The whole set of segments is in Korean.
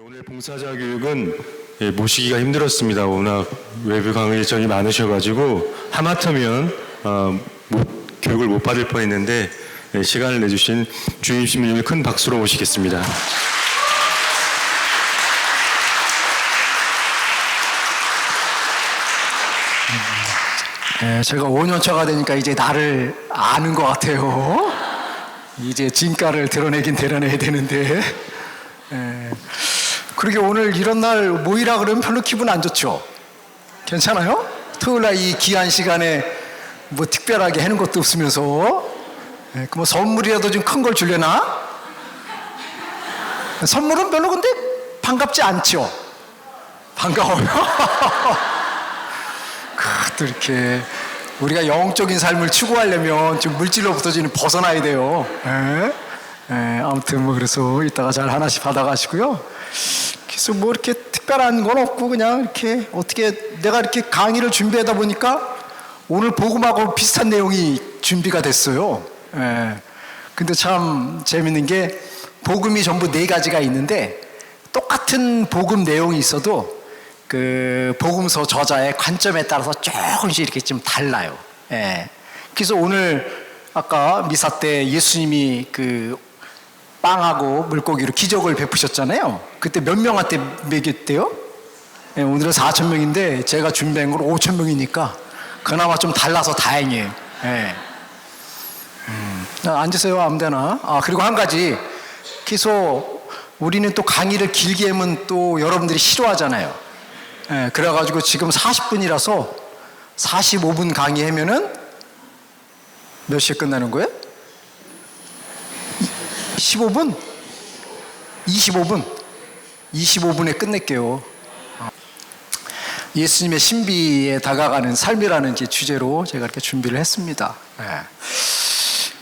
오늘 봉사자 교육은 모시기가 힘들었습니다. 워낙 외부 강의 일정이 많으셔가지고 하마터면 교육을 못 받을 뻔했는데 시간을 내주신 주임 신부님을 큰 박수로 모시겠습니다. 제가 5년차가 되니까 이제 나를 아는 것 같아요. 이제 진가를 드러내긴 드러내야 되는데. 그러게 오늘 이런 날 모이라 그러면 별로 기분 안 좋죠? 괜찮아요? 토요일날 이 귀한 시간에 뭐 특별하게 해는 것도 없으면서 그 뭐 선물이라도 좀 큰 걸 주려나? 선물은 별로 근데 반갑지 않죠? 반가워요? 또 이렇게 우리가 영적인 삶을 추구하려면 좀 물질로부터 좀 벗어나야 돼요. 아무튼 뭐 그래서 이따가 잘 하나씩 받아가시고요. 그래서 뭐 이렇게 특별한 건 없고 그냥 이렇게 어떻게 내가 이렇게 강의를 준비하다 보니까 오늘 복음하고 비슷한 내용이 준비가 됐어요. 근데 참 재밌는 게 복음이 전부 4가지가 있는데 똑같은 복음 내용이 있어도 그 복음서 저자의 관점에 따라서 조금씩 이렇게 좀 달라요. 그래서 오늘 아까 미사 때 예수님이 그 빵하고 물고기로 기적을 베푸셨잖아요. 그때 몇 명한테 먹였대요? 오늘은 4,000명인데 제가 준비한 건 5,000명이니까 그나마 좀 달라서 다행이에요. 앉으세요, 아무데나. 그리고 한 가지. 그래서 우리는 또 강의를 길게 하면 또 여러분들이 싫어하잖아요. 그래가지고 지금 40분이라서 45분 강의하면은 몇 시에 끝나는 거예요? 15분? 25분? 25분에 끝낼게요. 예수님의 신비에 다가가는 삶이라는 주제로 제가 이렇게 준비를 했습니다.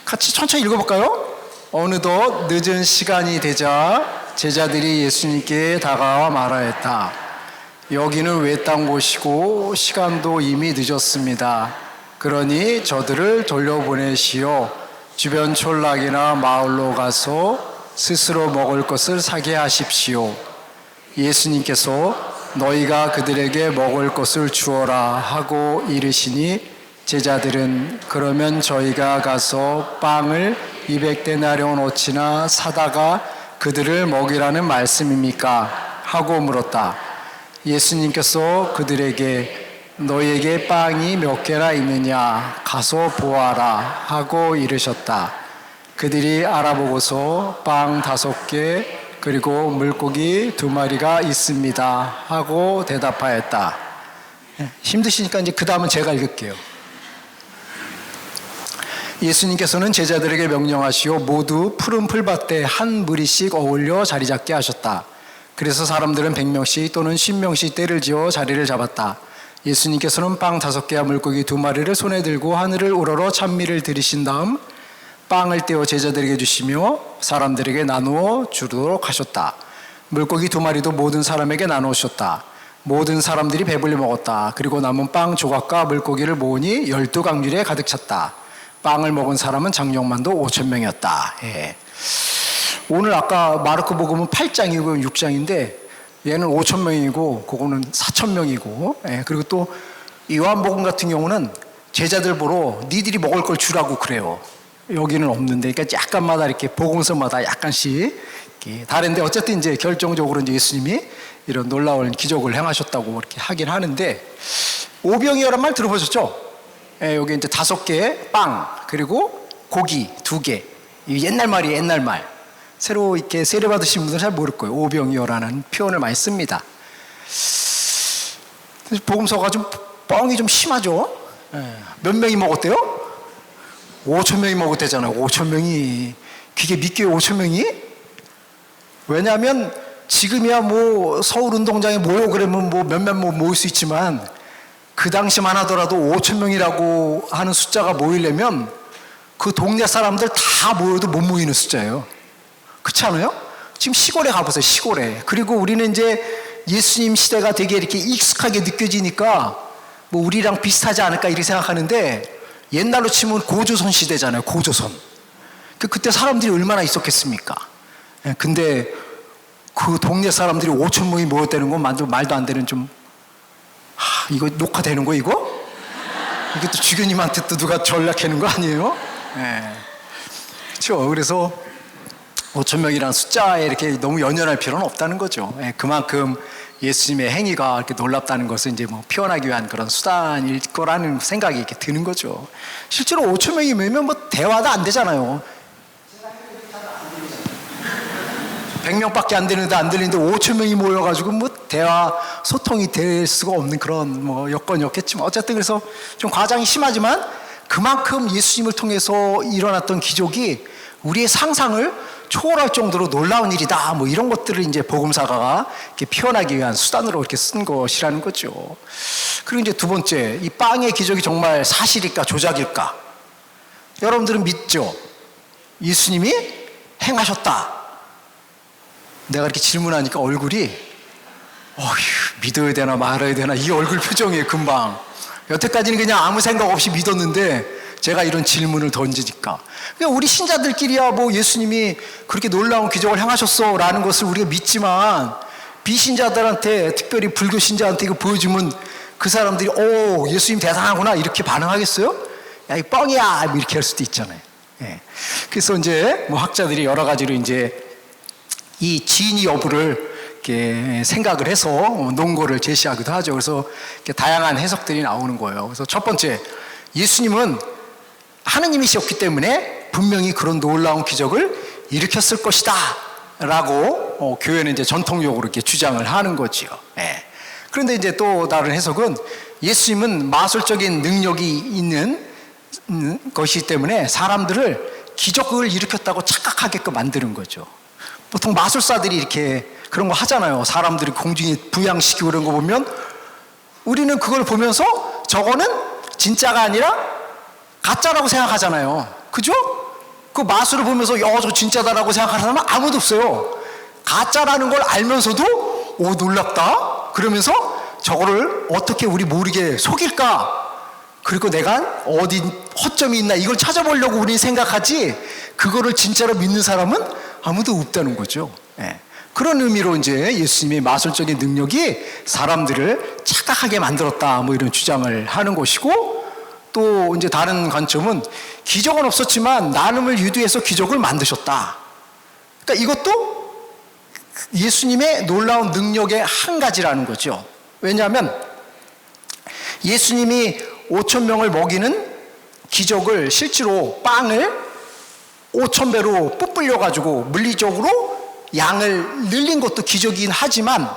같이 천천히 읽어볼까요? 어느덧 늦은 시간이 되자 제자들이 예수님께 다가와 말하였다. 여기는 외딴 곳이고 시간도 이미 늦었습니다. 그러니 저들을 돌려보내시오. 주변 촌락이나 마을로 가서 스스로 먹을 것을 사게 하십시오. 예수님께서 너희가 그들에게 먹을 것을 주어라 하고 이르시니 제자들은 그러면 저희가 가서 빵을 200데나리온어치나 사다가 그들을 먹이라는 말씀입니까? 하고 물었다. 예수님께서 그들에게 너희에게 빵이 몇 개나 있느냐 가서 보아라 하고 이르셨다. 그들이 알아보고서 빵 5개 그리고 물고기 2마리가 있습니다 하고 대답하였다. 힘드시니까 이제 그 다음은 제가 읽을게요. 예수님께서는 제자들에게 명령하시오. 모두 푸른 풀밭에 한 무리씩 어울려 자리 잡게 하셨다. 그래서 사람들은 100명씩 또는 10명씩 떼를 지어 자리를 잡았다. 예수님께서는 빵 5개와 물고기 2마리를 손에 들고 하늘을 우러러 찬미를 들이신 다음 빵을 떼어 제자들에게 주시며 사람들에게 나누어 주도록 하셨다. 물고기 2마리도 모든 사람에게 나누셨다. 모든 사람들이 배불리 먹었다. 그리고 남은 빵 조각과 물고기를 모으니 12강줄에 가득 찼다. 빵을 먹은 사람은 장령만도 5,000명이었다. 오늘 아까 마르코 복음은 8장이고 6장인데 얘는 5,000명이고 그거는 4,000명이고 그리고 또 요한복음 같은 경우는 제자들 보러 니들이 먹을 걸 주라고 그래요. 여기는 없는데 그러니까 약간마다 이렇게 복음서마다 약간씩 이렇게 다른데 어쨌든 이제 결정적으로 이제 예수님이 이런 놀라운 기적을 행하셨다고 이렇게 하긴 하는데 오병이어란 말 들어보셨죠? 여기 이제 5개 빵 그리고 고기 2개 옛날 말이에요. 옛날 말. 새로 이렇게 세례 받으신 분들은 잘 모를 거예요. 오병이어라는 표현을 많이 씁니다. 복음서가 좀 뻥이 좀 심하죠. 몇 명이 먹었대요? 5,000명이 먹었대잖아요. 5,000명이. 그게 믿겨요? 5,000명이? 왜냐하면 지금이야 뭐 서울 운동장에 모여 그러면 뭐 몇몇 모일 수 있지만 그 당시만 하더라도 5,000명이라고 하는 숫자가 모이려면 그 동네 사람들 다 모여도 못 모이는 숫자예요. 그렇지 않아요? 지금 시골에 가보세요. 시골에. 그리고 우리는 이제 예수님 시대가 되게 이렇게 익숙하게 느껴지니까 뭐 우리랑 비슷하지 않을까 이렇게 생각하는데 옛날로 치면 고조선 시대잖아요. 고조선. 그때 사람들이 얼마나 있었겠습니까? 근데 그 동네 사람들이 5천 명이 모였다는 건 말도 안 되는 좀 이거 녹화되는 거 이거? 이게 또 주교님한테 또 누가 전락하는 거 아니에요? 네. 그렇죠. 그래서 5천 명이라는 숫자에 이렇게 너무 연연할 필요는 없다는 거죠. 예, 그만큼 예수님의 행위가 이렇게 놀랍다는 것을 이제 뭐 표현하기 위한 그런 수단일 거라는 생각이 이렇게 드는 거죠. 실제로 5천 명이 모이면 뭐 대화도 안 되잖아요. 100명밖에 안 되는데 5천 명이 모여가지고 뭐 대화 소통이 될 수가 없는 그런 뭐 여건이었겠지만 어쨌든 그래서 좀 과장이 심하지만 그만큼 예수님을 통해서 일어났던 기적이 우리의 상상을 초월할 정도로 놀라운 일이다. 뭐 이런 것들을 이제 복음사가가 이렇게 표현하기 위한 수단으로 이렇게 쓴 것이라는 거죠. 그리고 이제 두 번째, 이 빵의 기적이 정말 사실일까 조작일까? 여러분들은 믿죠? 예수님이 행하셨다. 내가 이렇게 질문하니까 얼굴이 믿어야 되나 말아야 되나 이 얼굴 표정이에요. 금방. 여태까지는 그냥 아무 생각 없이 믿었는데 제가 이런 질문을 던지니까 그러니까 우리 신자들끼리야 뭐 예수님이 그렇게 놀라운 기적을 행하셨어 라는 것을 우리가 믿지만 비신자들한테 특별히 불교 신자한테 이거 보여주면 그 사람들이 예수님 대단하구나 이렇게 반응하겠어요? 야 이 뻥이야 뭐 이렇게 할 수도 있잖아요. 예. 그래서 이제 뭐 학자들이 여러 가지로 이제 이 진위 여부를 이렇게 생각을 해서 논거를 제시하기도 하죠. 그래서 이렇게 다양한 해석들이 나오는 거예요. 그래서 첫 번째, 예수님은 하느님이셨기 때문에 분명히 그런 놀라운 기적을 일으켰을 것이다 라고 교회는 이제 전통적으로 이렇게 주장을 하는 거지요. 예. 그런데 이제 또 다른 해석은 예수님은 마술적인 능력이 있는 것이기 때문에 사람들을 기적을 일으켰다고 착각하게끔 만드는 거죠. 보통 마술사들이 이렇게 그런 거 하잖아요. 사람들이 공중에 부양시키고 그런 거 보면 우리는 그걸 보면서 저거는 진짜가 아니라 가짜라고 생각하잖아요. 그죠? 그 마술을 보면서 저 진짜다라고 생각하는 사람은 아무도 없어요. 가짜라는 걸 알면서도 놀랍다 그러면서 저거를 어떻게 우리 모르게 속일까? 그리고 내가 어디 허점이 있나 이걸 찾아보려고 우리는 생각하지 그거를 진짜로 믿는 사람은 아무도 없다는 거죠. 예. 그런 의미로 이제 예수님의 마술적인 능력이 사람들을 착각하게 만들었다 뭐 이런 주장을 하는 것이고 또 이제 다른 관점은 기적은 없었지만 나눔을 유도해서 기적을 만드셨다. 그러니까 이것도 예수님의 놀라운 능력의 한 가지라는 거죠. 왜냐하면 예수님이 5천 명을 먹이는 기적을 실제로 빵을 5천 배로 뽀뿔려 가지고 물리적으로 양을 늘린 것도 기적이긴 하지만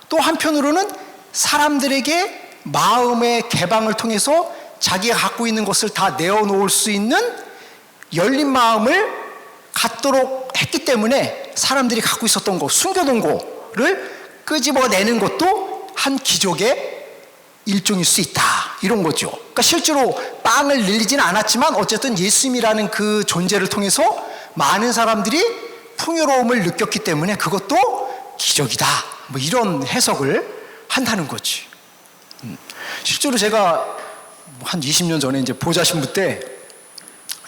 또 한편으로는 사람들에게 마음의 개방을 통해서 자기가 갖고 있는 것을 다 내어놓을 수 있는 열린 마음을 갖도록 했기 때문에 사람들이 갖고 있었던 거, 숨겨둔 거를 끄집어내는 것도 한 기적의 일종일 수 있다 이런 거죠. 그러니까 실제로 빵을 늘리지는 않았지만 어쨌든 예수님이라는 그 존재를 통해서 많은 사람들이 풍요로움을 느꼈기 때문에 그것도 기적이다 뭐 이런 해석을 한다는 거지. 실제로 제가 한 20년 전에 이제 보좌 신부 때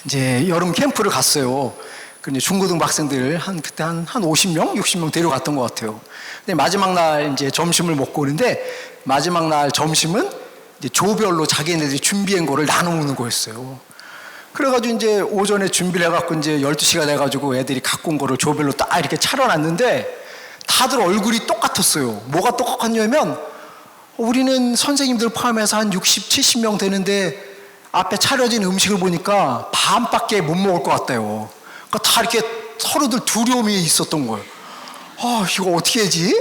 이제 여름 캠프를 갔어요. 근데 중고등부 학생들 그때 한 50명, 60명 데려갔던 것 같아요. 근데 마지막 날 이제 점심을 먹고 오는데 마지막 날 점심은 이제 조별로 자기네들이 준비한 거를 나눠 먹는 거였어요. 그래가지고 이제 오전에 준비를 해갖고 이제 12시가 돼가지고 애들이 갖고 온 거를 조별로 딱 이렇게 차려놨는데 다들 얼굴이 똑같았어요. 뭐가 똑같냐면 우리는 선생님들 포함해서 한 60, 70명 되는데 앞에 차려진 음식을 보니까 반밖에 못 먹을 것 같아요. 그러니까 다 이렇게 서로들 두려움이 있었던 거예요. 이거 어떻게 하지?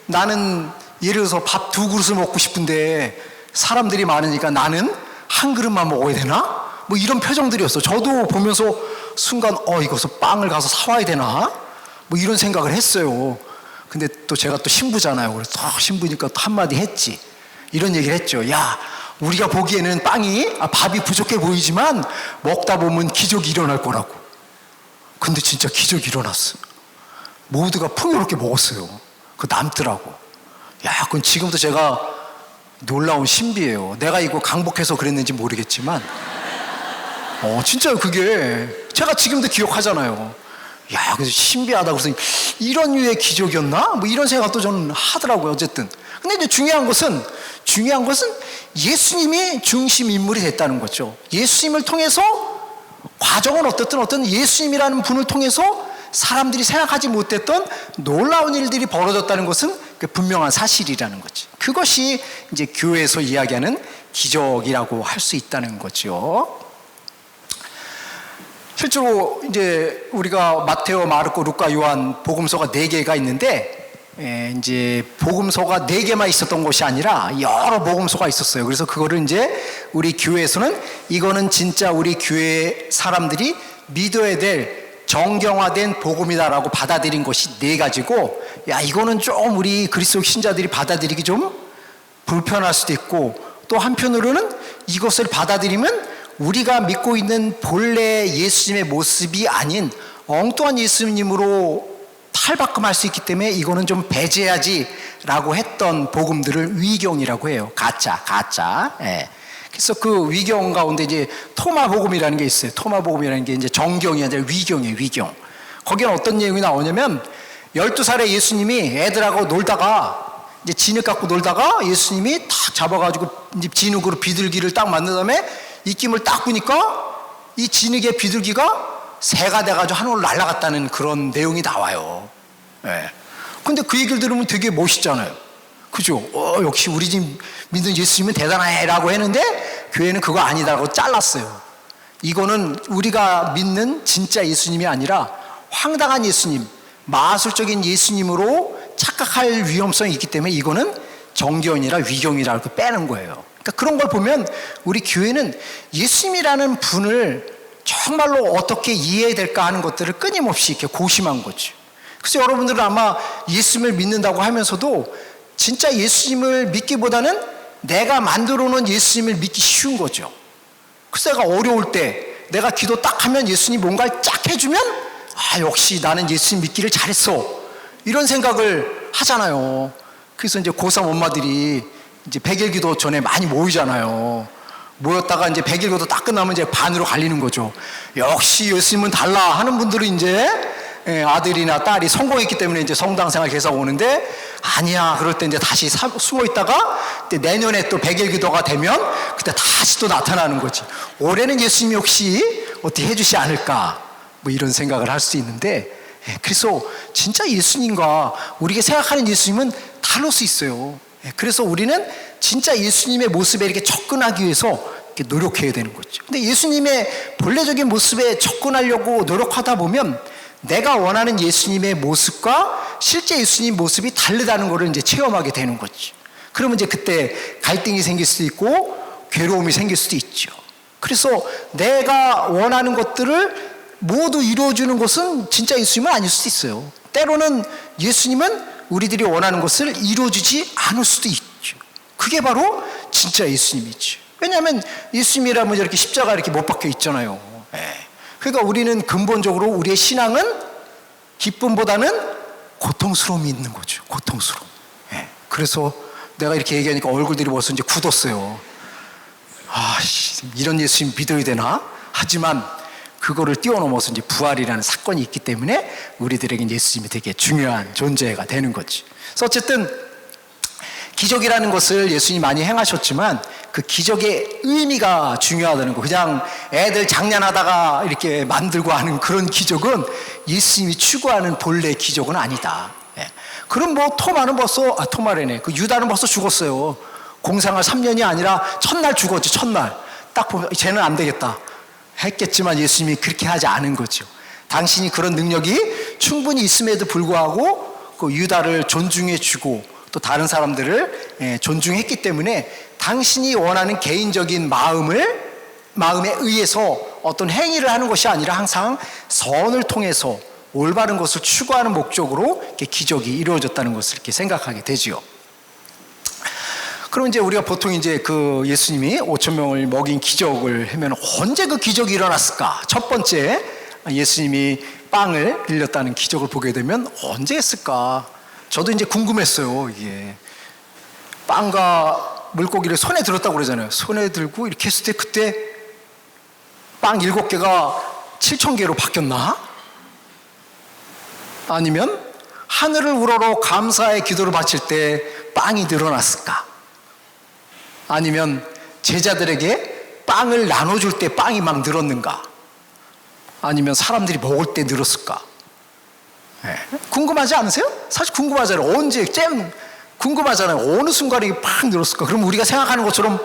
나는 예를 들어서 밥 2그릇을 먹고 싶은데 사람들이 많으니까 나는 한 그릇만 먹어야 되나? 뭐 이런 표정들이었어. 저도 보면서 순간 이것서 빵을 가서 사와야 되나? 뭐 이런 생각을 했어요. 근데 또 제가 또 신부잖아요. 그래서 신부니까 또 한마디 했지. 이런 얘기를 했죠. 야, 우리가 보기에는 밥이 부족해 보이지만 먹다 보면 기적이 일어날 거라고. 근데 진짜 기적이 일어났어. 모두가 풍요롭게 먹었어요. 그 남더라고. 야, 그건 지금도 제가 놀라운 신비예요. 내가 이거 강복해서 그랬는지 모르겠지만 진짜 그게 제가 지금도 기억하잖아요. 야, 그래서 신비하다. 그래서 이런 류의 기적이었나? 뭐 이런 생각도 저는 하더라고요. 어쨌든. 근데 이제 중요한 것은 예수님이 중심 인물이 됐다는 거죠. 예수님을 통해서 과정은 어떤 예수님이라는 분을 통해서 사람들이 생각하지 못했던 놀라운 일들이 벌어졌다는 것은 분명한 사실이라는 거지. 그것이 이제 교회에서 이야기하는 기적이라고 할 수 있다는 거죠. 실제로 이제 우리가 마테오, 마르코, 루카, 요한 복음서가 4개가 있는데 이제 복음서가 4개만 있었던 것이 아니라 여러 복음서가 있었어요. 그래서 그거를 이제 우리 교회에서는 이거는 진짜 우리 교회 사람들이 믿어야 될 정경화된 복음이다라고 받아들인 것이 4가지고, 야, 이거는 좀 우리 그리스도 신자들이 받아들이기 좀 불편할 수도 있고, 또 한편으로는 이것을 받아들이면 우리가 믿고 있는 본래 예수님의 모습이 아닌 엉뚱한 예수님으로 탈바꿈할 수 있기 때문에 이거는 좀 배제해야지라고 했던 복음들을 위경이라고 해요. 가짜. 예. 그래서 그 위경 가운데 이제 토마 복음이라는 게 있어요. 토마 복음이라는 게 이제 정경이 아니라 위경이에요. 위경. 거기는 어떤 내용이 나오냐면 12살에 예수님이 애들하고 놀다가 이제 진흙 갖고 놀다가 예수님이 탁 잡아가지고 이제 진흙으로 비둘기를 딱 만든 다음에 입김을 딱 부니까 이 진흙의 비둘기가 새가 돼가지고 하늘로 날아갔다는 그런 내용이 나와요. 예. 근데 그 얘기를 들으면 되게 멋있잖아요. 그죠? 역시 우리 집 믿는 예수님은 대단해 라고 했는데 교회는 그거 아니다라고 잘랐어요. 이거는 우리가 믿는 진짜 예수님이 아니라 황당한 예수님, 마술적인 예수님으로 착각할 위험성이 있기 때문에 이거는 정경이라 위경이라고 빼는 거예요. 그러니까 그런 걸 보면 우리 교회는 예수님이라는 분을 정말로 어떻게 이해해야 될까 하는 것들을 끊임없이 이렇게 고심한 거죠. 그래서 여러분들은 아마 예수님을 믿는다고 하면서도 진짜 예수님을 믿기보다는 내가 만들어 놓은 예수님을 믿기 쉬운 거죠. 그래서 내가 어려울 때 내가 기도 딱 하면 예수님이 뭔가를 쫙 해주면 역시 나는 예수님 믿기를 잘했어, 이런 생각을 하잖아요. 그래서 이제 고3 엄마들이 이제 100일 기도 전에 많이 모이잖아요. 모였다가 이제 100일 기도 딱 끝나면 이제 반으로 갈리는 거죠. 역시 예수님은 달라 하는 분들은 이제 아들이나 딸이 성공했기 때문에 이제 성당 생활 계속 오는데, 아니야, 그럴 때 이제 다시 숨어 있다가 내년에 또 100일 기도가 되면 그때 다시 또 나타나는 거지. 올해는 예수님이 혹시 어떻게 해주시 않을까, 뭐 이런 생각을 할 수 있는데, 그래서 진짜 예수님과 우리가 생각하는 예수님은 다를 수 있어요. 그래서 우리는 진짜 예수님의 모습에 이렇게 접근하기 위해서 이렇게 노력해야 되는 거죠. 근데 예수님의 본래적인 모습에 접근하려고 노력하다 보면 내가 원하는 예수님의 모습과 실제 예수님 모습이 다르다는 것을 이제 체험하게 되는 거죠. 그러면 이제 그때 갈등이 생길 수도 있고 괴로움이 생길 수도 있죠. 그래서 내가 원하는 것들을 모두 이루어주는 것은 진짜 예수님은 아닐 수도 있어요. 때로는 예수님은 우리들이 원하는 것을 이루어주지 않을 수도 있죠. 그게 바로 진짜 예수님이죠. 왜냐하면 예수님이라면 이렇게 십자가 이렇게 못 박혀 있잖아요. 그러니까 우리는 근본적으로 우리의 신앙은 기쁨보다는 고통스러움이 있는 거죠. 고통스러움. 그래서 내가 이렇게 얘기하니까 얼굴들이 벌써 이제 굳었어요. 이런 예수님 믿어야 되나? 하지만 그거를 뛰어넘어서 이제 부활이라는 사건이 있기 때문에 우리들에게 예수님이 되게 중요한 존재가 되는 거지. 그래서 어쨌든 기적이라는 것을 예수님이 많이 행하셨지만 그 기적의 의미가 중요하다는 거. 그냥 애들 장난하다가 이렇게 만들고 하는 그런 기적은 예수님이 추구하는 본래 기적은 아니다. 그럼 뭐 토마는 벌써 토마래네. 그 유다는 벌써 죽었어요. 공생활 3년이 아니라 첫날 죽었지. 첫날 딱 보면 쟤는 안 되겠다 했겠지만 예수님이 그렇게 하지 않은 거죠. 당신이 그런 능력이 충분히 있음에도 불구하고 그 유다를 존중해 주고 또 다른 사람들을 존중했기 때문에 당신이 원하는 개인적인 마음에 의해서 어떤 행위를 하는 것이 아니라 항상 선을 통해서 올바른 것을 추구하는 목적으로 이렇게 기적이 이루어졌다는 것을 이렇게 생각하게 되지요. 그럼 이제 우리가 보통 이제 그 예수님이 5,000명을 먹인 기적을 하면 언제 그 기적이 일어났을까? 첫 번째 예수님이 빵을 빌렸다는 기적을 보게 되면 언제 했을까? 저도 이제 궁금했어요. 이게 빵과 물고기를 손에 들었다고 그러잖아요. 손에 들고 이렇게 했을 때 그때 빵 7개가 7,000개로 바뀌었나? 아니면 하늘을 우러러 감사의 기도를 바칠 때 빵이 늘어났을까? 아니면 제자들에게 빵을 나눠줄 때 빵이 막 늘었는가? 아니면 사람들이 먹을 때 늘었을까? 네. 궁금하지 않으세요? 사실 궁금하잖아요. 언제 궁금하잖아요. 어느 순간에 이게 팍 늘었을까? 그럼 우리가 생각하는 것처럼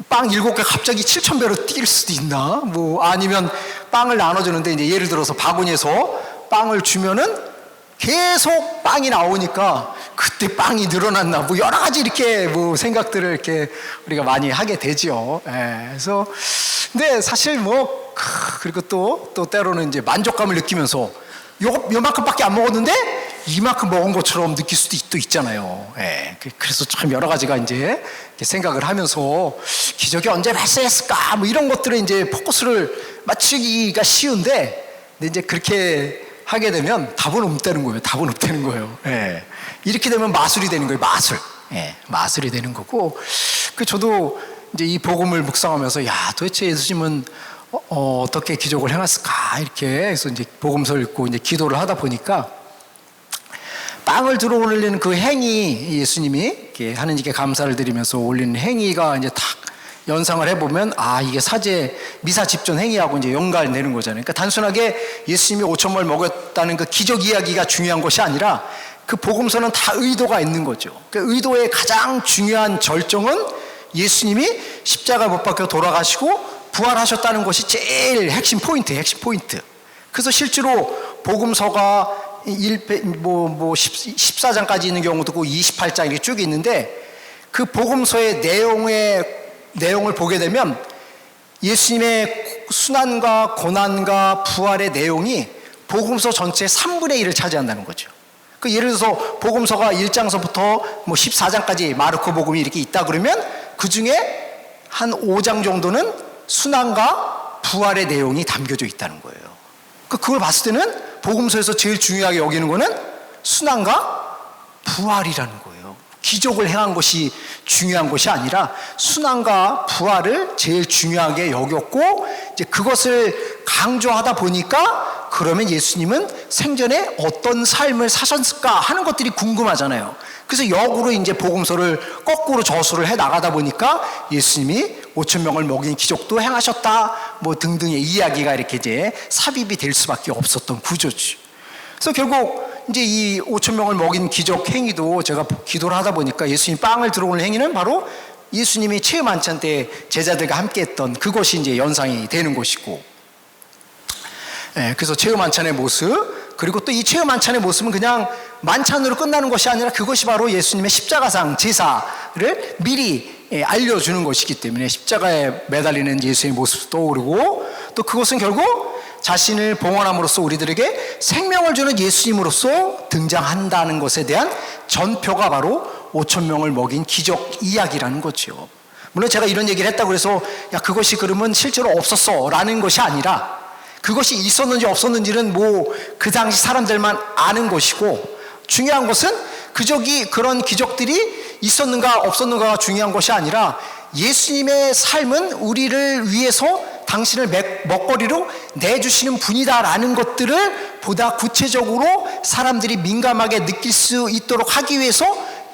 빵 7개 갑자기 7,000배로 뛸 수도 있나? 뭐 아니면 빵을 나눠주는데 이제 예를 들어서 바구니에서 빵을 주면은 계속 빵이 나오니까 그때 빵이 늘어났나? 뭐 여러 가지 이렇게 뭐 생각들을 이렇게 우리가 많이 하게 되죠. 예, 그래서 근데 사실 뭐 그리고 또 때로는 이제 만족감을 느끼면서 요만큼밖에 안 먹었는데 이만큼 먹은 것처럼 느낄 수도 또 있잖아요. 예, 그래서 참 여러 가지가 이제 생각을 하면서 기적이 언제 발생했을까? 뭐 이런 것들에 이제 포커스를 맞추기가 쉬운데, 근데 이제 그렇게 하게 되면 답은 없다는 거예요. 답은 없다는 거예요. 예, 이렇게 되면 마술이 되는 거예요. 마술. 예, 마술이 되는 거고. 저도 이제 이 복음을 묵상하면서 도대체 예수님은 어떻게 기적을 행했을까? 이렇게 해서 이제 복음서를 읽고 이제 기도를 하다 보니까 빵을 들어 올리는 그 행위, 예수님이 이렇게 하느님께 감사를 드리면서 올리는 행위가 이제 딱 연상을 해보면 이게 사제 미사 집전 행위하고 이제 연관되는 거잖아요. 그러니까 단순하게 예수님이 5,000을 먹였다는 그 기적 이야기가 중요한 것이 아니라 그 복음서는 다 의도가 있는 거죠. 그 의도의 가장 중요한 절정은 예수님이 십자가 못 박혀 돌아가시고 부활하셨다는 것이 제일 핵심 포인트예요. 핵심 포인트. 그래서 실제로 복음서가 14장까지 있는 경우도 있고 28장 이렇게 쭉 있는데 그 복음서의 내용을 보게 되면 예수님의 순환과 고난과 부활의 내용이 복음서 전체의 3분의 1을 차지한다는 거죠. 그 예를 들어서 복음서가 1장서부터 14장까지 마르코 복음이 이렇게 있다 그러면 그 중에 한 5장 정도는 순환과 부활의 내용이 담겨져 있다는 거예요. 그걸 봤을 때는 복음서에서 제일 중요하게 여기는 거는 순환과 부활이라는 거예요. 기적을 행한 것이 중요한 것이 아니라 순환과 부활을 제일 중요하게 여겼고 이제 그것을 강조하다 보니까 그러면 예수님은 생전에 어떤 삶을 사셨을까 하는 것들이 궁금하잖아요. 그래서 역으로 이제 복음서를 거꾸로 저술을 해 나가다 보니까 예수님이 5,000명을 먹인 기적도 행하셨다 뭐 등등의 이야기가 이렇게 이제 삽입이 될 수밖에 없었던 구조죠. 그래서 결국 이제 이 5,000명을 먹인 기적 행위도 제가 기도를 하다 보니까 예수님 빵을 들어오는 행위는 바로 예수님이 체험 만찬 때 제자들과 함께 했던 그것이 이제 연상이 되는 것이고, 그래서 체험 만찬의 모습, 그리고 또 이 체험 만찬의 모습은 그냥 만찬으로 끝나는 것이 아니라 그것이 바로 예수님의 십자가상 제사를 미리 알려주는 것이기 때문에 십자가에 매달리는 예수의 모습도 떠오르고 또 그것은 결국 자신을 봉헌함으로써 우리들에게 생명을 주는 예수님으로서 등장한다는 것에 대한 전표가 바로 5,000명을 먹인 기적 이야기라는 거죠. 물론 제가 이런 얘기를 했다고 해서 그것이 그러면 실제로 없었어 라는 것이 아니라 그것이 있었는지 없었는지는 뭐 그 당시 사람들만 아는 것이고 중요한 것은 그런 기적들이 있었는가 없었는가가 중요한 것이 아니라 예수님의 삶은 우리를 위해서 당신을 먹거리로 내주시는 분이다라는 것들을 보다 구체적으로 사람들이 민감하게 느낄 수 있도록 하기 위해서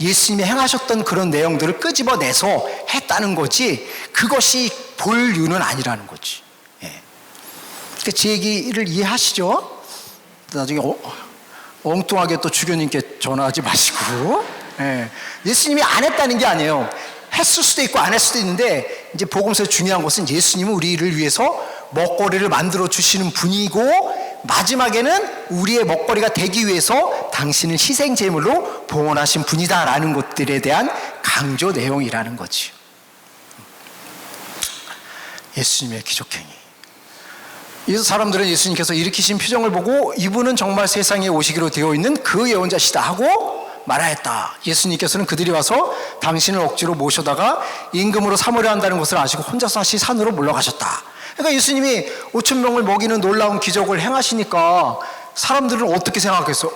예수님이 행하셨던 그런 내용들을 끄집어내서 했다는 거지 그것이 본류는 아니라는 거지. 그러니까 제 얘기를 이해하시죠? 나중에 엉뚱하게 또 주교님께 전화하지 마시고 예수님이 안 했다는 게 아니에요. 했을 수도 있고 안 했을 수도 있는데 이제 복음서의 중요한 것은 예수님은 우리를 위해서 먹거리를 만들어 주시는 분이고 마지막에는 우리의 먹거리가 되기 위해서 당신을 희생 제물로 봉헌하신 분이다라는 것들에 대한 강조 내용이라는 거지. 예수님의 기적행위. 그래서 사람들은 예수님께서 일으키신 표정을 보고 이분은 정말 세상에 오시기로 되어 있는 그 예언자시다 하고 말하였다. 예수님께서는 그들이 와서 당신을 억지로 모셔다가 임금으로 삼으려 한다는 것을 아시고 혼자서 다시 산으로 물러가셨다. 그러니까 예수님이 5,000명을 먹이는 놀라운 기적을 행하시니까 사람들은 어떻게 생각했어요?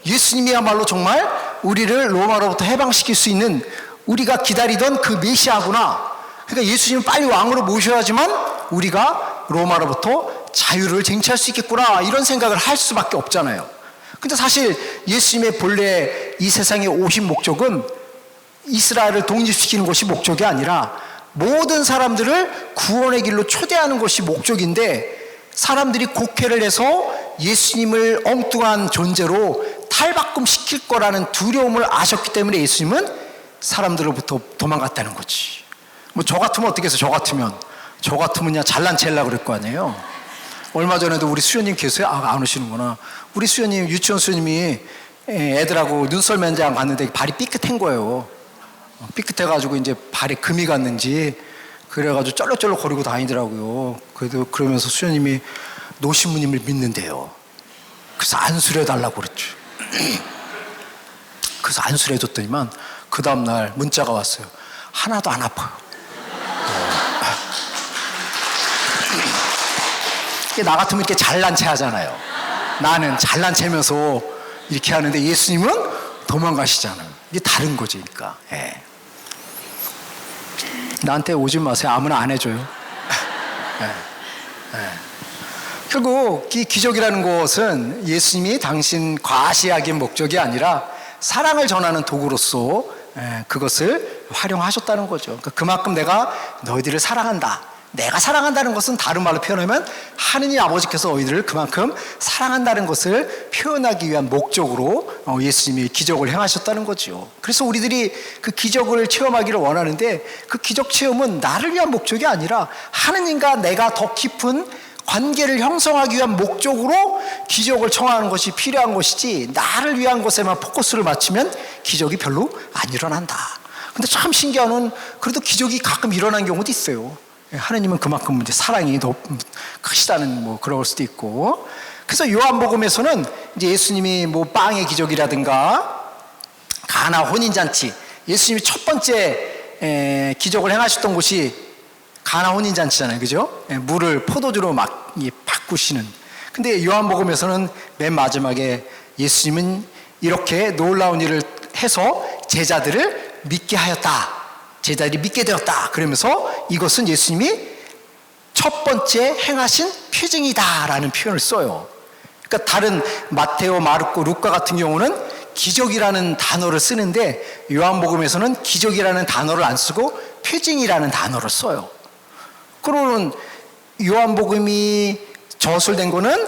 예수님이야말로 정말 우리를 로마로부터 해방시킬 수 있는 우리가 기다리던 그 메시아구나. 그러니까 예수님을 빨리 왕으로 모셔야지만 우리가 로마로부터 자유를 쟁취할 수 있겠구나 이런 생각을 할 수밖에 없잖아요. 근데 사실 예수님의 본래 이 세상에 오신 목적은 이스라엘을 독립시키는 것이 목적이 아니라 모든 사람들을 구원의 길로 초대하는 것이 목적인데, 사람들이 곡해를 해서 예수님을 엉뚱한 존재로 탈바꿈 시킬 거라는 두려움을 아셨기 때문에 예수님은 사람들로부터 도망갔다는 거지. 뭐 저 같으면 어떻게 해서 저 같으면 그냥 잘난 체 하려고 그럴 거 아니에요. 얼마 전에도 우리 수녀님 계세요? 안 오시는구나. 우리 수녀님, 유치원 수녀님이 애들하고 눈썰 면장 갔는데 발이 삐끗한 거예요. 삐끗해가지고 이제 발에 금이 갔는지 그래가지고 쩔럭쩔럭 거리고 다니더라고요. 그러면서 수녀님이 노신부님을 믿는데요. 그래서 안수를 해달라고 그랬죠. 그래서 안수를 해줬더니만 그 다음날 문자가 왔어요. 하나도 안 아파요. 나 같으면 이렇게 잘난 체 하잖아요. 나는 잘난 체면서 이렇게 하는데 예수님은 도망가시잖아요. 이게 다른 거지, 그러니까. 예. 나한테 오지 마세요. 아무나 안 해줘요. 예. 예. 결국 이 기적이라는 것은 예수님이 당신 과시하기의 목적이 아니라 사랑을 전하는 도구로서 그것을 활용하셨다는 거죠. 그러니까 그만큼 내가 너희들을 사랑한다. 내가 사랑한다는 것은 다른 말로 표현하면 하느님 아버지께서 너희들을 그만큼 사랑한다는 것을 표현하기 위한 목적으로 예수님이 기적을 행하셨다는 거죠. 그래서 우리들이 그 기적을 체험하기를 원하는데, 그 기적 체험은 나를 위한 목적이 아니라 하느님과 내가 더 깊은 관계를 형성하기 위한 목적으로 기적을 청하는 것이 필요한 것이지, 나를 위한 것에만 포커스를 맞추면 기적이 별로 안 일어난다. 근데 참 신기한 건 그래도 기적이 가끔 일어난 경우도 있어요. 하느님은 그만큼 이제 사랑이 더 크시다는 뭐 그럴 수도 있고. 그래서 요한복음에서는 이제 예수님이 뭐 빵의 기적이라든가 가나 혼인잔치, 예수님이 첫 번째 기적을 행하셨던 곳이 가나 혼인잔치잖아요, 그죠? 물을 포도주로 막 바꾸시는. 근데 요한복음에서는 맨 마지막에 예수님은 이렇게 놀라운 일을 해서 제자들을 믿게 하였다. 제자들이 믿게 되었다. 그러면서 이것은 예수님이 첫 번째 행하신 표징이다라는 표현을 써요. 그러니까 다른 마테오, 마르코, 루카 같은 경우는 기적이라는 단어를 쓰는데, 요한복음에서는 기적이라는 단어를 안 쓰고 표징이라는 단어를 써요. 그러면 요한복음이 저술된 거는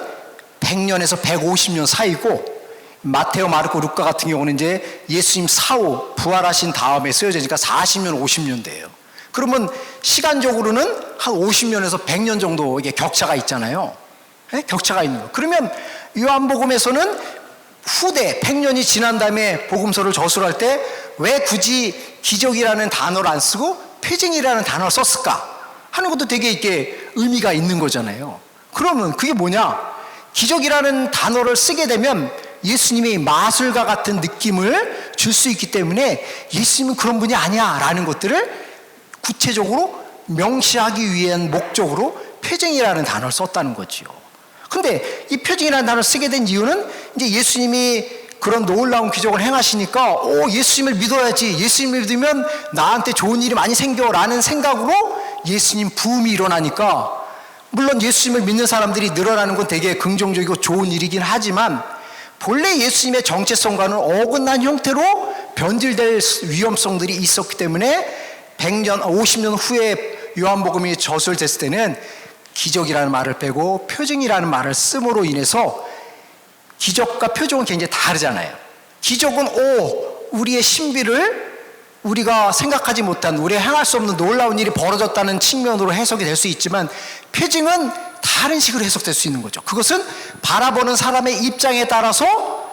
100년에서 150년 사이고, 마테오, 마르코, 루카 같은 경우는 이제 예수님 사후 부활하신 다음에 쓰여지니까 40년, 50년 돼요. 그러면 시간적으로는 한 50년에서 100년 정도 이게 격차가 있잖아요. 네? 격차가 있는 거. 그러면 요한복음에서는 후대 100년이 지난 다음에 복음서를 저술할 때 왜 굳이 기적이라는 단어를 안 쓰고 표징이라는 단어를 썼을까 하는 것도 되게 이게 의미가 있는 거잖아요. 그러면 그게 뭐냐? 기적이라는 단어를 쓰게 되면 예수님이 마술과 같은 느낌을 줄 수 있기 때문에 예수님은 그런 분이 아니야 라는 것들을 구체적으로 명시하기 위한 목적으로 표징이라는 단어를 썼다는 거지요. 근데 이 표징이라는 단어를 쓰게 된 이유는 이제 예수님이 그런 놀라운 기적을 행하시니까 예수님을 믿어야지, 예수님을 믿으면 나한테 좋은 일이 많이 생겨 라는 생각으로 예수님 부음이 일어나니까, 물론 예수님을 믿는 사람들이 늘어나는 건 되게 긍정적이고 좋은 일이긴 하지만 본래 예수님의 정체성과는 어긋난 형태로 변질될 위험성들이 있었기 때문에 100년, 50년 후에 요한복음이 저술됐을 때는 기적이라는 말을 빼고 표징이라는 말을 씀으로 인해서, 기적과 표징은 굉장히 다르잖아요. 기적은 우리의 신비를 우리가 생각하지 못한, 우리가 행할 수 없는 놀라운 일이 벌어졌다는 측면으로 해석이 될 수 있지만, 표징은 다른 식으로 해석될 수 있는 거죠. 그것은 바라보는 사람의 입장에 따라서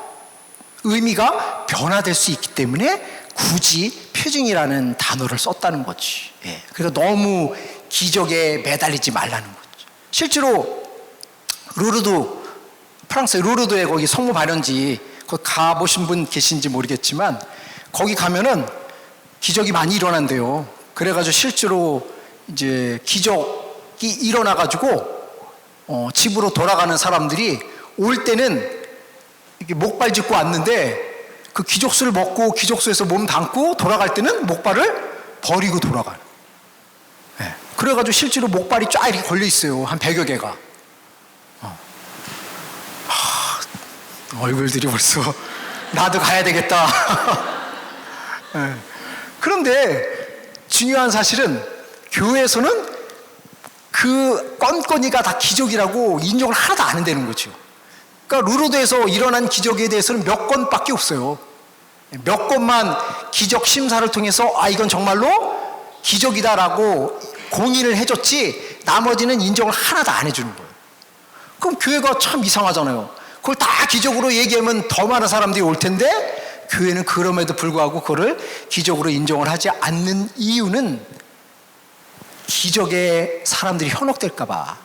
의미가 변화될 수 있기 때문에 굳이 표징이라는 단어를 썼다는 거지. 그래서 너무 기적에 매달리지 말라는 거죠. 실제로 루르드, 프랑스의 루르드에 거기 성모 발현지 거기 가보신 분 계신지 모르겠지만 거기 가면은 기적이 많이 일어난대요. 그래가지고 실제로 이제 기적이 일어나가지고 집으로 돌아가는 사람들이 올 때는 이렇게 목발 짚고 왔는데, 그 기적수를 먹고 기적수에서 몸 담고 돌아갈 때는 목발을 버리고 돌아가는. 그래가지고 실제로 목발이 쫙 이렇게 걸려 있어요. 한 100여 개가. 얼굴들이 벌써 나도 가야 되겠다. 예. 그런데 중요한 사실은 교회에서는 그 건건이가 다 기적이라고 인정을 하나도 안 한다는 거죠. 그러니까 루르드에서 일어난 기적에 대해서는 몇 건밖에 없어요. 몇 건만 기적 심사를 통해서 이건 정말로 기적이다라고 공인을 해줬지 나머지는 인정을 하나도 안 해주는 거예요. 그럼 교회가 참 이상하잖아요. 그걸 다 기적으로 얘기하면 더 많은 사람들이 올 텐데 교회는 그럼에도 불구하고 그거를 기적으로 인정을 하지 않는 이유는 기적에 사람들이 현혹될까 봐.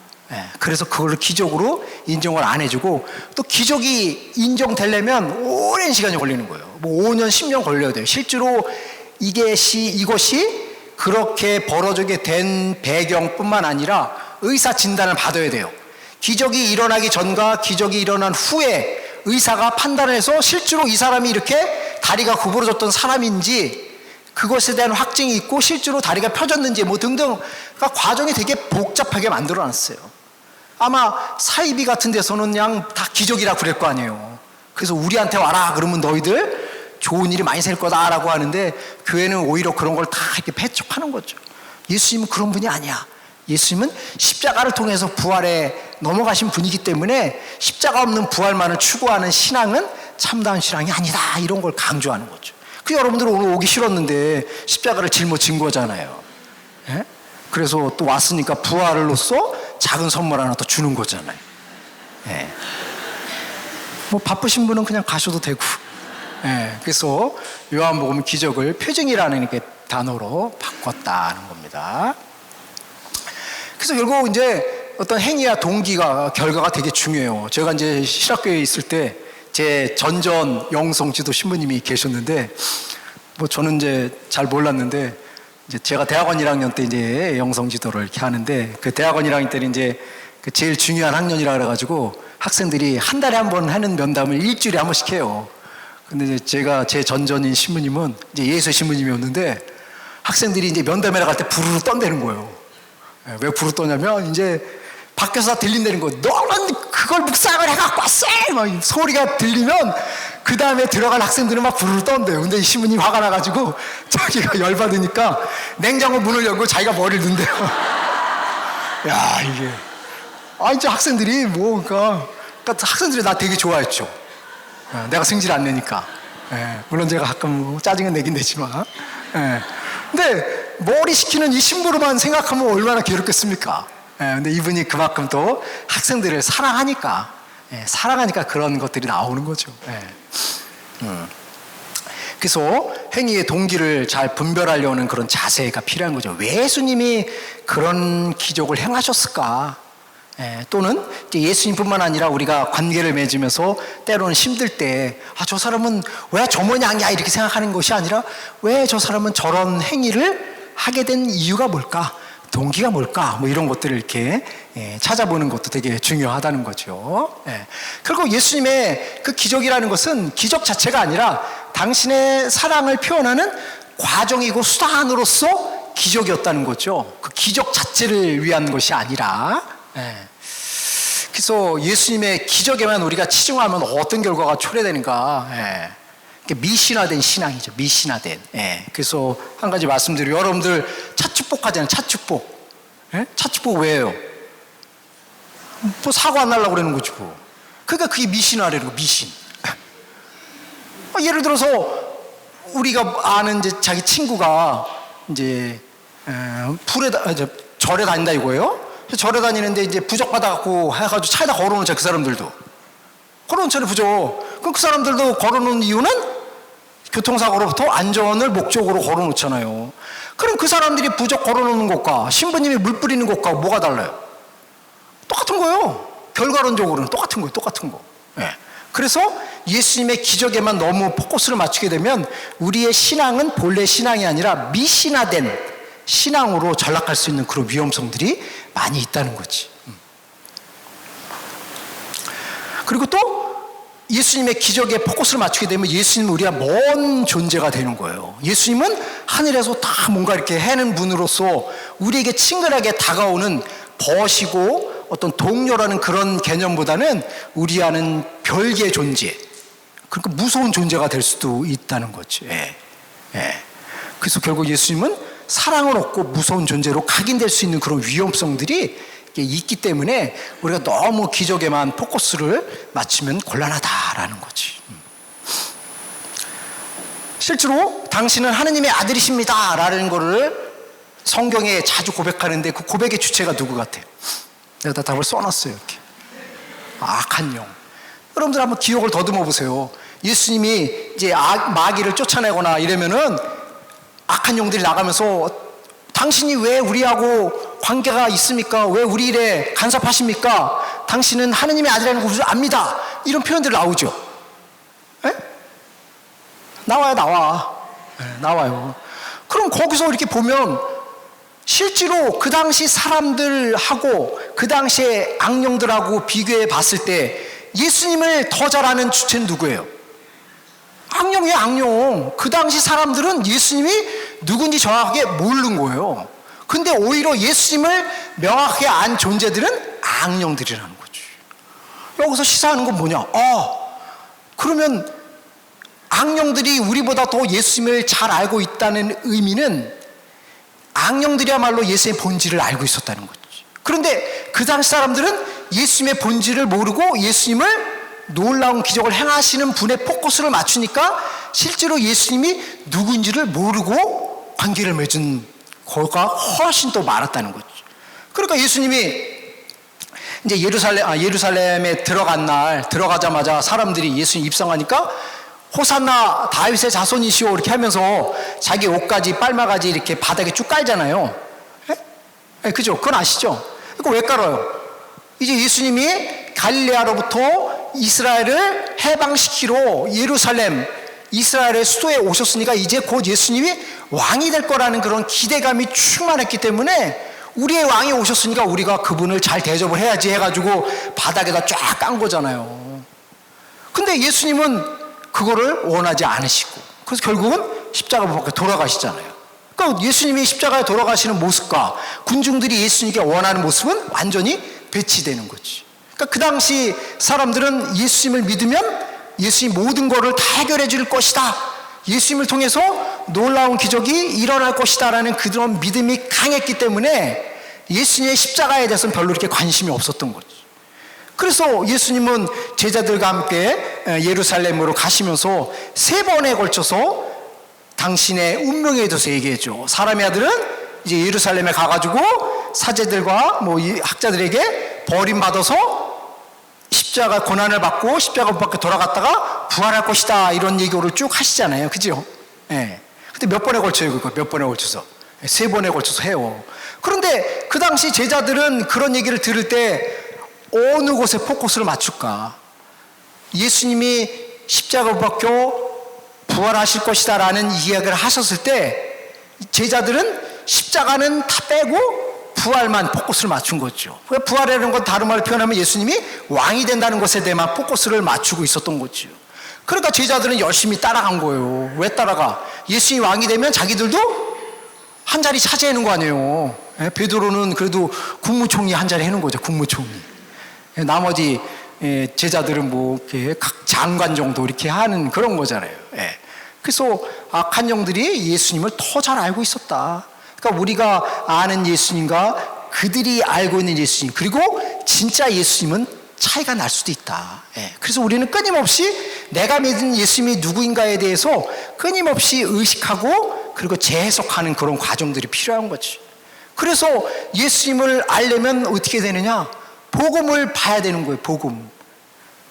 그래서 그걸 기적으로 인정을 안 해주고, 또 기적이 인정되려면 오랜 시간이 걸리는 거예요. 뭐 5년 10년 걸려야 돼요. 실제로 이것이 그렇게 벌어지게 된 배경뿐만 아니라 의사 진단을 받아야 돼요. 기적이 일어나기 전과 기적이 일어난 후에 의사가 판단을 해서 실제로 이 사람이 이렇게 다리가 구부러졌던 사람인지 그것에 대한 확증이 있고 실제로 다리가 펴졌는지 뭐 등등, 그러니까 과정이 되게 복잡하게 만들어놨어요. 아마 사이비 같은 데서는 그냥 다 기적이라 그럴 거 아니에요. 그래서 우리한테 와라 그러면 너희들 좋은 일이 많이 생길 거다라고 하는데, 교회는 오히려 그런 걸 다 이렇게 배척하는 거죠. 예수님은 그런 분이 아니야. 예수님은 십자가를 통해서 부활에 넘어가신 분이기 때문에 십자가 없는 부활만을 추구하는 신앙은 참다운 신앙이 아니다, 이런 걸 강조하는 거죠. 그 여러분들 오늘 오기 싫었는데 십자가를 짊어진 거잖아요. 예? 그래서 또 왔으니까 부활로서 작은 선물 하나 더 주는 거잖아요. 예. 뭐 바쁘신 분은 그냥 가셔도 되고. 예. 그래서 요한복음 기적을 표징이라는 이렇게 단어로 바꿨다는 겁니다. 그래서 결국 이제 어떤 행위와 동기가 결과가 되게 중요해요. 제가 이제 신학교에 있을 때 제 전전 영성 지도 신부님이 계셨는데, 뭐 저는 이제 잘 몰랐는데, 이제 제가 대학원 1학년 때 이제 영성 지도를 이렇게 하는데, 그 대학원 1학년 때는 이제 그 제일 중요한 학년이라 그래가지고 학생들이 한 달에 한 번 하는 면담을 일주일에 한 번씩 해요. 근데 이제 제가 제 전전인 신부님은 이제 예수 신부님이었는데, 학생들이 이제 면담에 나갈 때 부르르 떤다는 거예요. 왜 부르르 떠냐면 이제 밖에서 다 들린다는 거예요. 너는 그걸 묵상을 해갖고 왔어! 막 소리가 들리면 그 다음에 들어간 학생들은 막 부르르 떤대요. 근데 이 신부님 화가 나가지고 자기가 열받으니까 냉장고 문을 열고 자기가 머리를 넣는데요. 야, 이게. 이제 학생들이 뭐, 그러니까 학생들이 나 되게 좋아했죠. 내가 승질 안 내니까. 물론 제가 가끔 뭐 짜증은 내긴 내지만. 근데 머리 식히는 이 신부로만 생각하면 얼마나 괴롭겠습니까? 근데 이분이 그만큼 또 학생들을 사랑하니까, 사랑하니까 그런 것들이 나오는 거죠. 그래서 행위의 동기를 잘 분별하려는 그런 자세가 필요한 거죠. 왜 예수님이 그런 기적을 행하셨을까? 또는 예수님뿐만 아니라 우리가 관계를 맺으면서 때로는 힘들 때, 저 사람은 왜 저 모양이야 이렇게 생각하는 것이 아니라, 왜 저 사람은 저런 행위를 하게 된 이유가 뭘까? 동기가 뭘까? 뭐 이런 것들을 이렇게 찾아보는 것도 되게 중요하다는 거죠. 그리고 예수님의 그 기적이라는 것은 기적 자체가 아니라 당신의 사랑을 표현하는 과정이고 수단으로서 기적이었다는 거죠. 그 기적 자체를 위한 것이 아니라. 그래서 예수님의 기적에만 우리가 치중하면 어떤 결과가 초래되는가? 미신화된 신앙이죠. 미신화된. 그래서 한 가지 말씀드리고, 여러분들 차축복 하잖아요. 차축복. 차축복 왜요? 뭐 사고 안 날라고 그러는 거지 뭐. 그러니까 그게 미신화라는 거. 미신. 예를 들어서 우리가 아는 이제 자기 친구가 이제 절에 다닌다 이거예요. 절에 다니는데 이제 부적 받아갖고 해가지고 차에다 걸어놓자. 그 사람들도 걸어놓잖아요, 부적. 그럼 그 사람들도 걸어놓은 이유는 교통사고로부터 안전을 목적으로 걸어놓잖아요. 그럼 그 사람들이 부적 걸어놓는 것과 신부님이 물 뿌리는 것과 뭐가 달라요? 똑같은 거예요. 결과론적으로는 똑같은 거예요. 똑같은 거. 그래서 예수님의 기적에만 너무 포커스를 맞추게 되면 우리의 신앙은 본래 신앙이 아니라 미신화된 신앙으로 전락할 수 있는 그런 위험성들이 많이 있다는 거지. 그리고 또 예수님의 기적에 포커스를 맞추게 되면 예수님은 우리가 먼 존재가 되는 거예요. 예수님은 하늘에서 다 뭔가 이렇게 해는 분으로서 우리에게 친근하게 다가오는 벗이고 어떤 동료라는 그런 개념보다는 우리와는 별개의 존재, 그러니까 무서운 존재가 될 수도 있다는 거죠. 예. 예. 그래서 결국 예수님은 사랑을 얻고 무서운 존재로 각인될 수 있는 그런 위험성들이 있기 때문에 우리가 너무 기적에만 포커스를 맞추면 곤란하다라는 거지. 실제로 당신은 하느님의 아들이십니다 라는 거를 성경에 자주 고백하는데 그 고백의 주체가 누구 같아요? 내가 다 답을 써놨어요. 이렇게 악한 영. 여러분들 한번 기억을 더듬어 보세요. 예수님이 이제 마귀를 쫓아내거나 이러면은 악한 영들이 나가면서 당신이 왜 우리하고 관계가 있습니까? 왜 우리 일에 간섭하십니까? 당신은 하느님의 아들이라는 것을 압니다. 이런 표현들 나오죠. 에? 나와요. 그럼 거기서 이렇게 보면 실제로 그 당시 사람들하고 그 당시의 악령들하고 비교해 봤을 때 예수님을 더 잘 아는 주체는 누구예요? 악령이에요, 악령. 그 당시 사람들은 예수님이 누군지 정확하게 모르는 거예요. 근데 오히려 예수님을 명확하게 안 존재들은 악령들이라는 거죠. 여기서 시사하는 건 뭐냐? 그러면 악령들이 우리보다 더 예수님을 잘 알고 있다는 의미는 악령들이야말로 예수님의 본질을 알고 있었다는 거죠. 그런데 그 당시 사람들은 예수님의 본질을 모르고 예수님을 놀라운 기적을 행하시는 분의 포커스를 맞추니까 실제로 예수님이 누구인지를 모르고 관계를 맺은 거가 훨씬 더 많았다는 거죠. 그러니까 예수님이 이제 예루살렘에 들어가자마자 사람들이 예수님 입성하니까 호산나 다윗의 자손이시오 이렇게 하면서 자기 옷가지 빨마가지 이렇게 바닥에 쭉 깔잖아요. 예? 그죠? 그건 아시죠? 그거 왜 깔아요? 이제 예수님이 갈릴레아로부터 이스라엘을 해방시키러 예루살렘 이스라엘의 수도에 오셨으니까 이제 곧 예수님이 왕이 될 거라는 그런 기대감이 충만했기 때문에 우리의 왕이 오셨으니까 우리가 그분을 잘 대접을 해야지 해가지고 바닥에다 쫙 깐 거잖아요. 근데 예수님은 그거를 원하지 않으시고 그래서 결국은 십자가 못 박혀 돌아가시잖아요. 그러니까 예수님이 십자가에 돌아가시는 모습과 군중들이 예수님께 원하는 모습은 완전히 배치되는 거지. 그러니까 그 당시 사람들은 예수님을 믿으면 예수님 모든 것을 다 해결해 줄 것이다. 예수님을 통해서 놀라운 기적이 일어날 것이다 라는 그런 믿음이 강했기 때문에 예수님의 십자가에 대해서는 별로 이렇게 관심이 없었던 거지. 그래서 예수님은 제자들과 함께 예루살렘으로 가시면서 3번에 걸쳐서 당신의 운명에 대해서 얘기했죠. 사람의 아들은 이제 예루살렘에 가가지고 사제들과 학자들에게 버림받아서 십자가 고난을 받고 십자가 못 박혀 돌아갔다가 부활할 것이다 이런 얘기를 쭉 하시잖아요. 그죠? 예. 근데 몇 번에 걸쳐요, 그거? 몇 번에 걸쳐서? 3번에 걸쳐서 해요. 그런데 그 당시 제자들은 그런 얘기를 들을 때 어느 곳에 포커스를 맞출까? 예수님이 십자가 못 박혀 부활하실 것이다 라는 이야기를 하셨을 때 제자들은 십자가는 다 빼고 부활만 포커스를 맞춘 거죠. 부활이라는 건 다른 말로 표현하면 예수님이 왕이 된다는 것에 대해만 포커스를 맞추고 있었던 거죠. 그러니까 제자들은 열심히 따라간 거예요. 왜 따라가? 예수님이 왕이 되면 자기들도 한 자리 차지하는 거 아니에요. 베드로는 그래도 국무총리 한 자리 하는 거죠. 국무총리. 나머지 제자들은 각 장관 정도 이렇게 하는 그런 거잖아요. 그래서 악한 영들이 예수님을 더 잘 알고 있었다. 그러니까 우리가 아는 예수님과 그들이 알고 있는 예수님 그리고 진짜 예수님은 차이가 날 수도 있다. 그래서 우리는 끊임없이 내가 믿은 예수님이 누구인가에 대해서 끊임없이 의식하고 그리고 재해석하는 그런 과정들이 필요한 거지. 그래서 예수님을 알려면 어떻게 되느냐? 복음을 봐야 되는 거예요.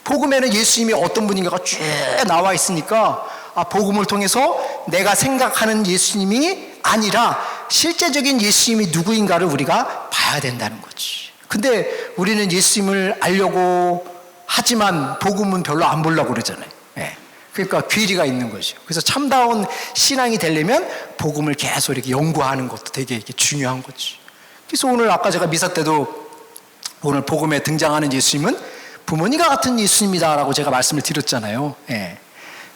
복음에는 예수님이 어떤 분인가가 쭉 나와 있으니까 복음을 통해서 내가 생각하는 예수님이 아니라 실제적인 예수님이 누구인가를 우리가 봐야 된다는 거지. 근데 우리는 예수님을 알려고 하지만 복음은 별로 안 보려고 그러잖아요. 그러니까 괴리가 있는 거죠. 그래서 참다운 신앙이 되려면 복음을 계속 이렇게 연구하는 것도 되게 이렇게 중요한 거지. 그래서 오늘 아까 제가 미사 때도 오늘 복음에 등장하는 예수님은 부모님과 같은 예수님이다라고 제가 말씀을 드렸잖아요.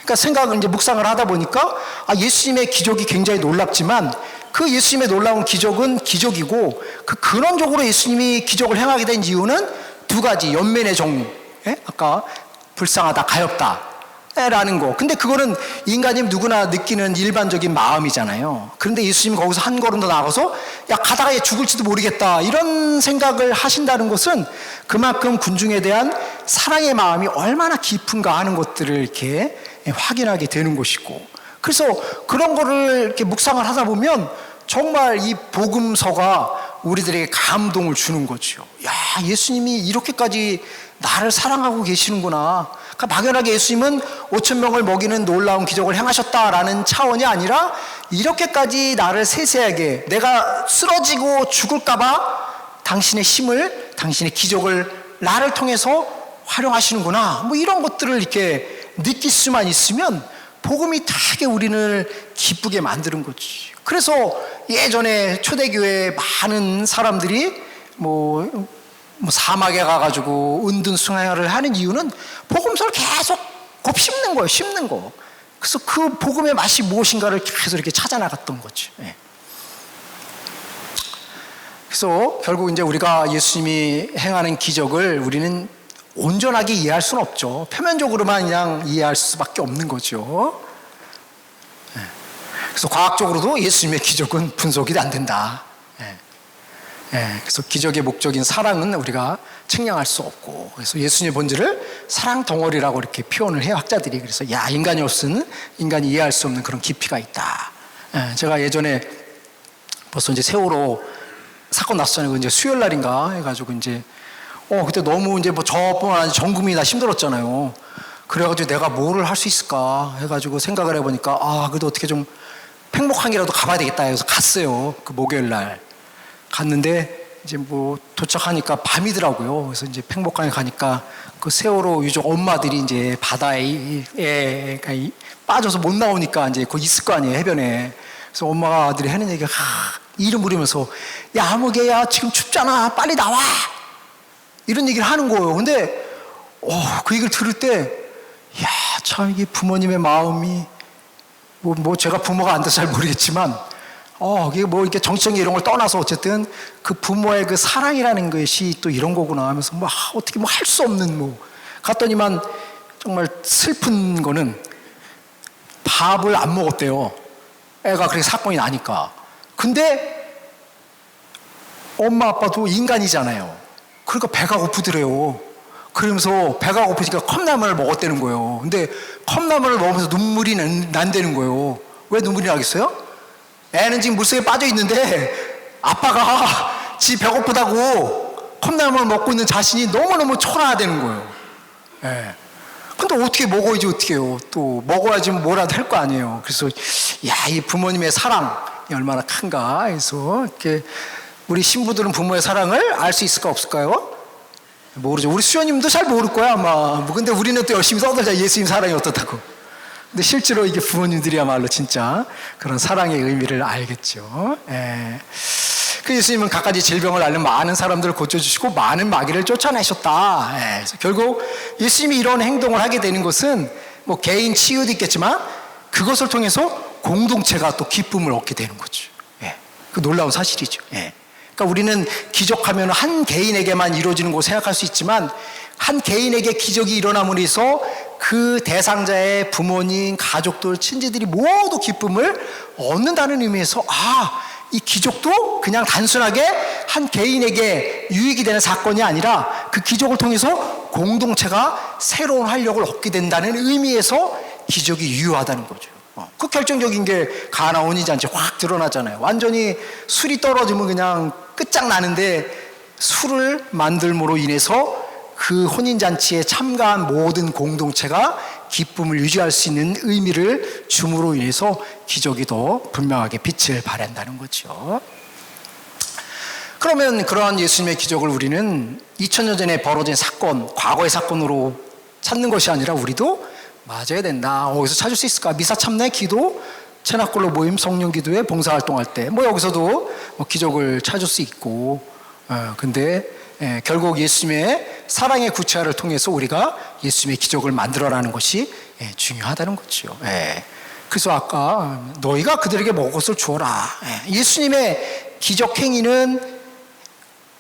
그러니까 생각을 이제 묵상을 하다 보니까 예수님의 기적이 굉장히 놀랍지만 그 예수님의 놀라운 기적은 기적이고 그 근원적으로 예수님이 기적을 행하게 된 이유는 두 가지, 연면의 종류. 아까 불쌍하다, 가엾다 라는 거. 근데 그거는 인간이 누구나 느끼는 일반적인 마음이잖아요. 그런데 예수님이 거기서 한 걸음 더 나가서 야, 가다가 얘 죽을지도 모르겠다 이런 생각을 하신다는 것은 그만큼 군중에 대한 사랑의 마음이 얼마나 깊은가 하는 것들을 이렇게 확인하게 되는 것이고, 그래서 그런 거를 이렇게 묵상을 하다 보면 정말 이 복음서가 우리들에게 감동을 주는 거죠. 야, 예수님이 이렇게까지 나를 사랑하고 계시는구나. 그러니까 막연하게 예수님은 5천 명을 먹이는 놀라운 기적을 행하셨다라는 차원이 아니라 이렇게까지 나를 세세하게, 내가 쓰러지고 죽을까봐 당신의 힘을, 당신의 기적을 나를 통해서 활용하시는구나. 뭐 이런 것들을 이렇게 느낄 수만 있으면 복음이 되게 우리를 기쁘게 만드는 거지. 그래서 예전에 초대교회 많은 사람들이 뭐 사막에 가가지고 은둔숭배를 하는 이유는 복음서를 계속 곱씹는 거예요. 씹는 거. 그래서 그 복음의 맛이 무엇인가를 계속 이렇게 찾아 나갔던 거지. 그래서 결국 이제 우리가 예수님이 행하는 기적을 우리는 온전하게 이해할 수는 없죠. 표면적으로만 그냥 이해할 수밖에 없는 거죠. 그래서 과학적으로도 예수님의 기적은 분석이 안 된다. 그래서 기적의 목적인 사랑은 우리가 측량할 수 없고, 그래서 예수님의 본질을 사랑 덩어리라고 이렇게 표현을 해요, 학자들이. 그래서 야, 인간이 없으면 인간이 이해할 수 없는 그런 깊이가 있다. 제가 예전에 벌써 이제 세월호 사건 났었잖아요. 이제 수요일 날인가 해가지고 이제 그때 너무 이제 뭐 저뿐만 아니라 전 국민이 다 힘들었잖아요. 그래가지고 내가 뭐를 할 수 있을까 해가지고 생각을 해보니까 그래도 어떻게 좀 팽목항이라도 가봐야 되겠다 해서 갔어요. 그 목요일 날 갔는데 이제 뭐 도착하니까 밤이더라고요. 그래서 이제 팽목항에 가니까 그 세월호 유족 엄마들이 이제 바다에 빠져서 못 나오니까 이제 거기 있을 거 아니에요, 해변에. 그래서 엄마가 아들이 하는 얘기가 이름 부르면서 야, 아무개야 지금 춥잖아, 빨리 나와, 이런 얘기를 하는 거예요. 근데 그 얘기를 들을 때 야, 참 이게 부모님의 마음이 뭐 제가 부모가 안 돼서 잘 모르겠지만 이게 뭐 이렇게 정치적인 이런 걸 떠나서 어쨌든 그 부모의 그 사랑이라는 것이 또 이런 거구나 하면서 어떻게 뭐 할 수 없는 갔더니만 정말 슬픈 거는 밥을 안 먹었대요. 애가 그렇게 사건이 나니까. 근데 엄마 아빠도 인간이잖아요. 그러니까 배가 고프더래요. 그러면서 배가 고프니까 컵라면을 먹었다는 거예요. 근데 컵라면을 먹으면서 눈물이 난다는 거예요. 왜 눈물이 나겠어요? 애는 지금 물속에 빠져 있는데 아빠가 지 배고프다고 컵라면을 먹고 있는 자신이 너무너무 초라하다는 거예요. 근데 어떻게 먹어야지, 어떻게 해요? 또 먹어야지 뭐라도 할 거 아니에요. 그래서 야, 이 부모님의 사랑이 얼마나 큰가 해서 이렇게 우리 신부들은 부모의 사랑을 알 수 있을까 없을까요? 모르죠. 우리 수녀님도 잘 모를 거야 아마. 근데 우리는 또 열심히 써들자, 예수님 사랑이 어떻다고. 근데 실제로 이게 부모님들이야말로 진짜 그런 사랑의 의미를 알겠죠. 그 예수님은 갖가지 질병을 앓는 많은 사람들을 고쳐주시고 많은 마귀를 쫓아내셨다. 그래서 결국 예수님이 이런 행동을 하게 되는 것은 뭐 개인 치유도 있겠지만 그것을 통해서 공동체가 또 기쁨을 얻게 되는 거죠. 그 놀라운 사실이죠. 그러니까 우리는 기적하면 한 개인에게만 이루어지는 거 생각할 수 있지만 한 개인에게 기적이 일어남으로 해서 그 대상자의 부모님, 가족들, 친지들이 모두 기쁨을 얻는다는 의미에서 이 기적도 그냥 단순하게 한 개인에게 유익이 되는 사건이 아니라 그 기적을 통해서 공동체가 새로운 활력을 얻게 된다는 의미에서 기적이 유효하다는 거죠. 그 결정적인 게 가나 혼인잔치 확 드러나잖아요. 완전히 술이 떨어지면 그냥 끝장나는데 술을 만들므로 인해서 그 혼인잔치에 참가한 모든 공동체가 기쁨을 유지할 수 있는 의미를 줌으로 인해서 기적이 더 분명하게 빛을 발한다는 거죠. 그러면 그러한 예수님의 기적을 우리는 2000년 전에 벌어진 사건, 과거의 사건으로 찾는 것이 아니라 우리도 맞아야 된다. 어디서 찾을 수 있을까? 미사 참내 기도, 체납골로 모임, 성령 기도회, 봉사활동할 때 여기서도 기적을 찾을 수 있고, 근데 결국 예수님의 사랑의 구체화를 통해서 우리가 예수님의 기적을 만들어라는 것이 중요하다는 거죠. 그래서 아까 너희가 그들에게 먹을 것을 주어라. 예수님의 기적 행위는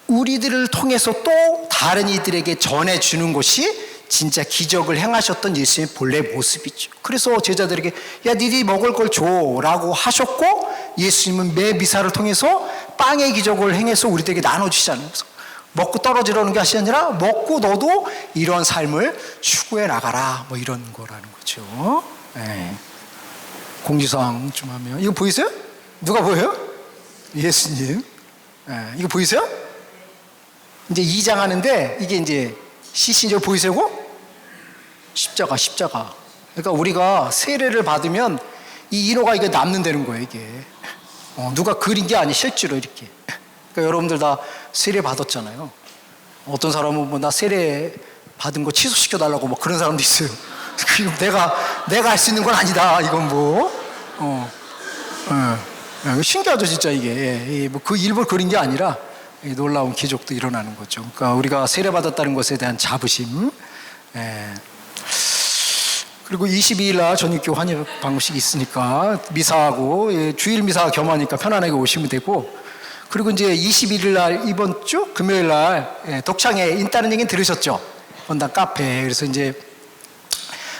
우리들을 통해서 또 다른 이들에게 전해주는 것이 진짜 기적을 행하셨던 예수님의 본래 모습이죠. 그래서 제자들에게 야 니들이 먹을 걸 줘라고 하셨고, 예수님은 매 미사를 통해서 빵의 기적을 행해서 우리들에게 나눠주시잖아요. 그래서 먹고 떨어지려는 것이 아니라 먹고 너도 이런 삶을 추구해 나가라, 뭐 이런 거라는 거죠. 공지사항 좀 하면 이거 보이세요? 누가 보여요? 예수님. 이거 보이세요? 이제 2장 하는데 이게 이제 시신적 보이세요? 십자가. 그러니까 우리가 세례를 받으면 이 인호가 이게 남는다는 거예요, 이게. 누가 그린 게 아니 실제로 이렇게. 그러니까 여러분들 다 세례 받았잖아요. 어떤 사람은 뭐 나 세례 받은 거 취소시켜 달라고 뭐 그런 사람도 있어요. 내가 할 수 있는 건 아니다. 이건 뭐. 신기하죠, 진짜 이게. 뭐 그 일부러 그린 게 아니라 놀라운 기적도 일어나는 거죠. 그러니까 우리가 세례 받았다는 것에 대한 자부심. 그리고 22일 날 전육교 환영 방식이 있으니까 미사하고 주일 미사 겸하니까 편안하게 오시면 되고, 그리고 이제 21일 날 이번 주 금요일 날 독창에 있다는 얘기는 들으셨죠? 본당 카페. 그래서 이제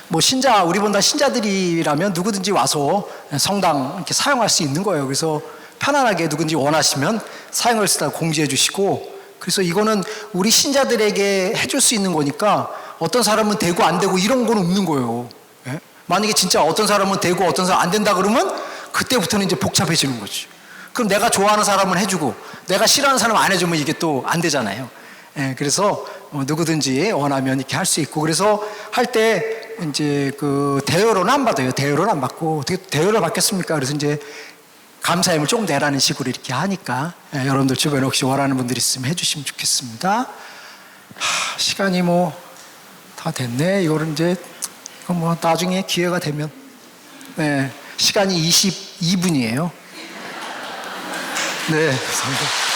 뭐 우리본당 신자들이라면 누구든지 와서 성당 이렇게 사용할 수 있는 거예요. 그래서 편안하게 누구든지 원하시면 사용할 수 있다고 공지해 주시고, 그래서 이거는 우리 신자들에게 해줄 수 있는 거니까 어떤 사람은 되고 안 되고 이런 건 없는 거예요. 만약에 진짜 어떤 사람은 되고 어떤 사람은 안 된다 그러면 그때부터는 이제 복잡해지는 거죠. 그럼 내가 좋아하는 사람은 해주고 내가 싫어하는 사람은 안 해주면 이게 또 안 되잖아요. 그래서 누구든지 원하면 이렇게 할 수 있고, 그래서 할 때 이제 그 대여료는 안 받아요. 대여료는 안 받고 어떻게 대여를 받겠습니까? 그래서 이제 감사임을 조금 내라는 식으로 이렇게 하니까 여러분들 주변에 혹시 원하는 분들 있으면 해주시면 좋겠습니다. 시간이 뭐 다 됐네. 이거는 이제 뭐 나중에 기회가 되면. 시간이 22분이에요. 네, 감사합니다.